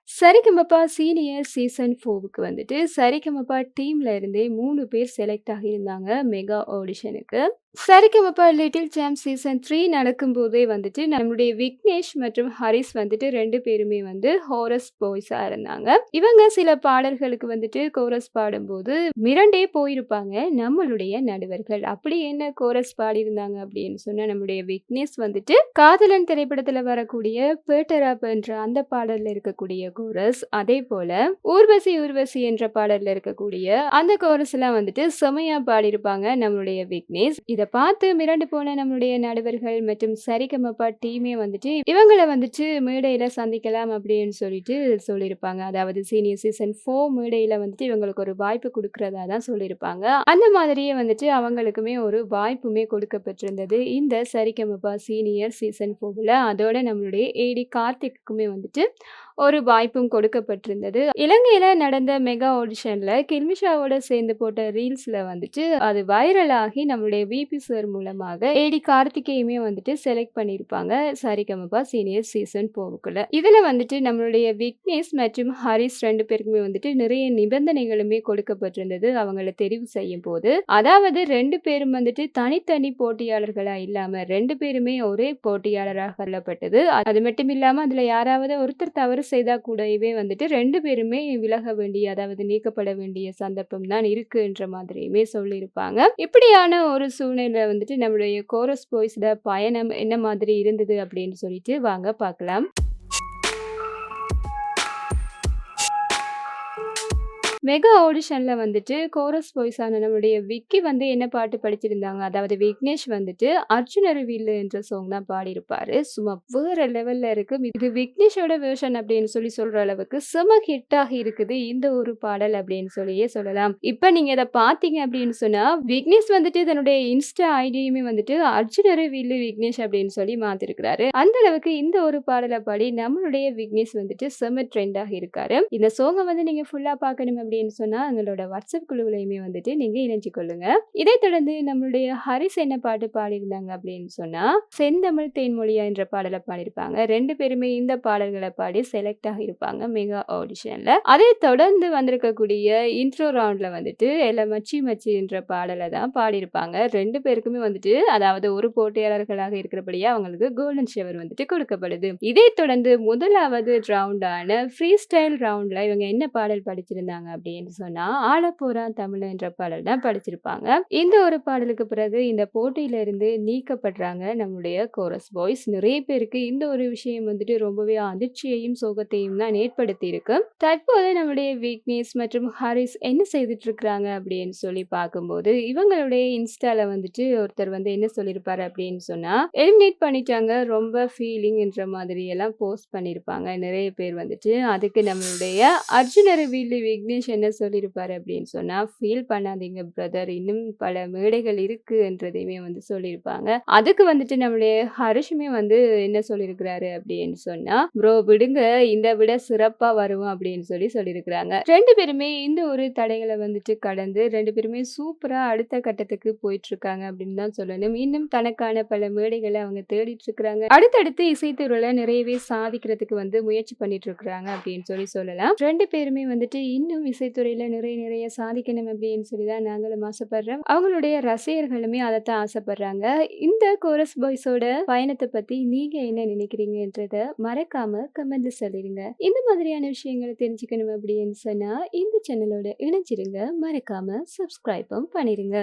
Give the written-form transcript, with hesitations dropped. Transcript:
Sa Re Ga Ma Pa senior season 4க்கு வந்துட்டு சரிகமபா டீம்ல இருந்தே 3 பேர் செலக்ட் ஆகியிருந்தாங்க மெகா ஆடிஷனுக்கு. சரிகமபா லிட்டில் சாம்ப் சீசன் 3 நடக்கும்போதே வந்துட்டு நம்முடைய விக்னேஷ் மற்றும் ஹரிஸ் வந்துட்டு 2 பேருமே வந்து ஹோரஸ் பாய்ஸா இருந்தாங்க. இவங்க சில பாடல்களுக்கு வந்துட்டு கோரஸ் பாடும்போது மிரண்டே போயிருப்பாங்க நம்மளுடைய நடுவர்கள். அப்படி என்ன கோரஸ் பாடியிருந்தாங்க அப்படின்னு சொன்னா, நம்முடைய விக்னேஷ் வந்துட்டு காதலன் திரைப்படத்துல வரக்கூடிய பேட்டராப் என்ற அந்த பாடல்ல இருக்கக்கூடிய கோரஸ், அதேபோல ஊர்வசி ஊர்வசி என்ற பாடல்ல இருக்கக்கூடிய அந்த கோரஸ் எல்லாம் வந்துட்டு செமையா பாடியிருப்பாங்க நம்மளுடைய விக்னேஷ். இத பார்த்து மிரண்டு போன நம்மளுடைய நடுவர்கள் மற்றும் சரிகமபா டீமே வந்துட்டு இவங்கள வந்துட்டு மேடையில சந்திக்கலாம் அப்படின்னு சொல்லிட்டு சொல்லியிருப்பாங்க. அதாவது சீனியர் சீசன் 4 மேடையில வந்துட்டு இவங்களுக்கு ஒரு வாய்ப்பு குடுக்கிறதா தான் சொல்லியிருப்பாங்க. அந்த மாதிரியே வந்துட்டு அவங்களுக்குமே ஒரு வாய்ப்புமே கொடுக்கப்பட்டிருந்தது இந்த சரிகமபா சீனியர் சீசன் 4ல. அதோட நம்மளுடைய ஏடி கார்த்திக்குமே வந்துட்டு ஒரு வாய்ப்பும் கொடுக்கப்பட்டிருந்தது. இலங்கையில நடந்த மெகா ஆடிஷன்ல கில்மிஷாவோட சேர்ந்து போட்ட ரீல்ஸ்ல வந்துட்டு அது வைரல் ஆகி நம்மளுடைய விபி சார் மூலமாக ஏடி கார்த்திகேயுமே வந்துட்டு செலக்ட் பண்ணியிருப்பாங்க சரிகமபா சீனியர் சீசன் 4க்குள்ள. இதுல வந்துட்டு நம்மளுடைய விக்னேஷ் மற்றும் ஹரிஸ் 2 பேருக்குமே வந்துட்டு நிறைய நிபந்தனைகளுமே கொடுக்கப்பட்டிருந்தது அவங்கள தெரிவு செய்யும் போது. அதாவது 2 பேரும் வந்துட்டு தனித்தனி போட்டியாளர்களா இல்லாம 2 பேருமே ஒரே போட்டியாளராக கொள்ளப்பட்டது. அது மட்டும் இல்லாம அதுல யாராவது ஒருத்தர் தவறு செய்தா கூடவே வந்துட்டு 2 பேருமே விலக வேண்டிய, அதாவது நீக்கப்பட வேண்டிய சந்தர்ப்பம் தான் இருக்குன்ற மாதிரியுமே சொல்லியிருப்பாங்க. இப்படியான ஒரு சூழ்நிலை வந்துட்டு நம்மளுடைய கோரஸ் பாய்ஸோட பயணம் என்ன மாதிரி இருந்தது அப்படின்னு சொல்லிட்டு வாங்க பார்க்கலாம். மெகா ஆடிஷன்ல வந்துட்டு கோரஸ் பாய்ஸான நம்மளுடைய விக்கி வந்து என்ன பாட்டு படிச்சிருந்தாங்க, அதாவது விக்னேஷ் வந்துட்டு அர்ஜுனரு வில்லு என்ற சாங் தான் பாடியிருப்பாரு. சும்மா வேற லெவல்ல இருக்கு. இது விக்னேஷோட வெர்ஷன் அப்படின்னு சொல்லி சொல்ற அளவுக்கு செம ஹிட் ஆகி இருக்குது இந்த ஒரு பாடல் அப்படின்னு சொல்லியே சொல்லலாம். இப்ப நீங்க இதை பார்த்தீங்க அப்படின்னு சொன்னா, விக்னேஷ் வந்துட்டு தன்னுடைய இன்ஸ்டா ஐடியுமே வந்துட்டு அர்ஜுனரு வில்லு விக்னேஷ் அப்படின்னு சொல்லி மாத்திருக்கிறாரு. அந்த அளவுக்கு இந்த ஒரு பாடலை பாடி நம்மளுடைய விக்னேஷ் வந்துட்டு செம ட்ரெண்ட் ஆகி இருக்காரு. இந்த சோங்கை வந்து நீங்க ஃபுல்லா பார்க்கணும் அப்படின்னு சொன்னா எங்களோட வாட்ஸ்அப் குழுவிலையுமே வந்துட்டு நீங்க இணைஞ்சு கொள்ளுங்க. இதை தொடர்ந்து நம்மளுடைய ஹரிஸ் என்ன பாட்டு பாடியிருந்தாங்க அப்படின்னு சொன்னா, செந்தமிழ் தேன்மொழியா என்ற பாடலை பாடியிருப்பாங்க. 2 பேருமே இந்த பாடல்களை பாடி செலக்ட் ஆகியிருப்பாங்க மெகா ஆடிஷன்ல. அதை தொடர்ந்து வந்திருக்கக்கூடிய இன்ட்ரோ ரவுண்ட்ல வந்துட்டு எல்ல மச்சி மச்சி என்ற பாடலை தான் பாடியிருப்பாங்க. 2 பேருக்குமே வந்துட்டு, அதாவது ஒரு போட்டியாளர்களாக இருக்கிறபடியே அவங்களுக்கு கோல்டன் ஷவர் வந்துட்டு கொடுக்கப்படுது. இதை தொடர்ந்து முதலாவது ரவுண்டான ஃப்ரீ ஸ்டைல் ரவுண்ட்ல இவங்க என்ன பாடல் படிச்சிருந்தாங்க அப்படின்னு சொன்னா, ஆலப்போறான் தமிழ் என்ற பாடல் தான் படிச்சிருப்பாங்க. இந்த ஒரு பாடலுக்கு பிறகு இந்த போட்டியில இருந்து நீக்கப்படுறாங்க நம்முடைய கோரஸ் பாய்ஸ். நிறைய பேருக்கு இந்த ஒரு விஷயம் வந்துட்டு ரொம்பவே அதிர்ச்சியையும் சோகத்தையும் தான் ஏற்படுத்தி இருக்கு. தற்போது நம்முடைய விக்னேஷ் மற்றும் ஹரிஸ் என்ன செய்துட்டு இருக்கிறாங்க அப்படின்னு சொல்லி பார்க்கும்போது, இவங்களுடைய இன்ஸ்டால வந்துட்டு ஒருத்தர் வந்து என்ன சொல்லியிருப்பாரு அப்படின்னு சொன்னா, எலிமினேட் பண்ணிட்டாங்க ரொம்ப ஃபீலிங் என்ற மாதிரி எல்லாம் போஸ்ட் பண்ணியிருப்பாங்க நிறைய பேர் வந்துட்டு. அதுக்கு நம்மளுடைய அர்ஜுனரு வில்லு விக்னேஷ் என்ன சொல்லியிருப்பாரு அப்படின்னு சொன்னா, ஃபீல் பண்ணாதீங்க பிரதர், இன்னும் பல மேடைகள் இருக்கு என்றதையுமே வந்து சொல்லியிருப்பாங்க. அதுக்கு வந்துட்டு நம்மளுடைய ஹரிஷுமே வந்து என்ன சொல்லியிருக்கிறாரு அப்படின்னு சொன்னா, ப்ரோ விடுங்க, இதை விட சிறப்பா வருவோம் அப்படின்னு சொல்லி சொல்லியிருக்கிறாங்க. 2 பேருமே இந்த ஒரு தடைகளை வந்துட்டு கடந்து 2 பேருமே சூப்பரா அடுத்த கட்டத்துக்கு போயிட்டு இருக்காங்க அப்படின்னு தான் சொல்லணும். இன்னும் தனக்கான பல மேடைகளை அவங்க தேடிட்டு இருக்கிறாங்க. அடுத்தடுத்து இசைத்துறையில நிறையவே சாதிக்கிறதுக்கு வந்து முயற்சி பண்ணிட்டு இருக்கிறாங்க அப்படின்னு சொல்லி சொல்லலாம். 2 பேருமே வந்துட்டு இன்னும் இசைத்துறையில நிறைய சாதிக்கணும் அப்படின்னு சொல்லி தான் நாங்களும் ஆசைப்படுறோம். அவங்களுடைய ரசிகர்களுமே அதைத்தான் ஆசைப்படுறாங்க. இந்த கோரஸ் பாய்ஸோட பயணத்தை பத்தி நீங்க என்ன நினைக்கிறீங்கன்றத மறக்காம கமெண்ட்ல சொல்லிருங்க. இந்த மாதிரியான விஷயங்களை தெரிஞ்சுக்கணும் அப்படின்னு சொன்னா இந்த சேனலோட இணைஞ்சிருங்க. மறக்காம சப்ஸ்கிரைபும் பண்ணிருங்க.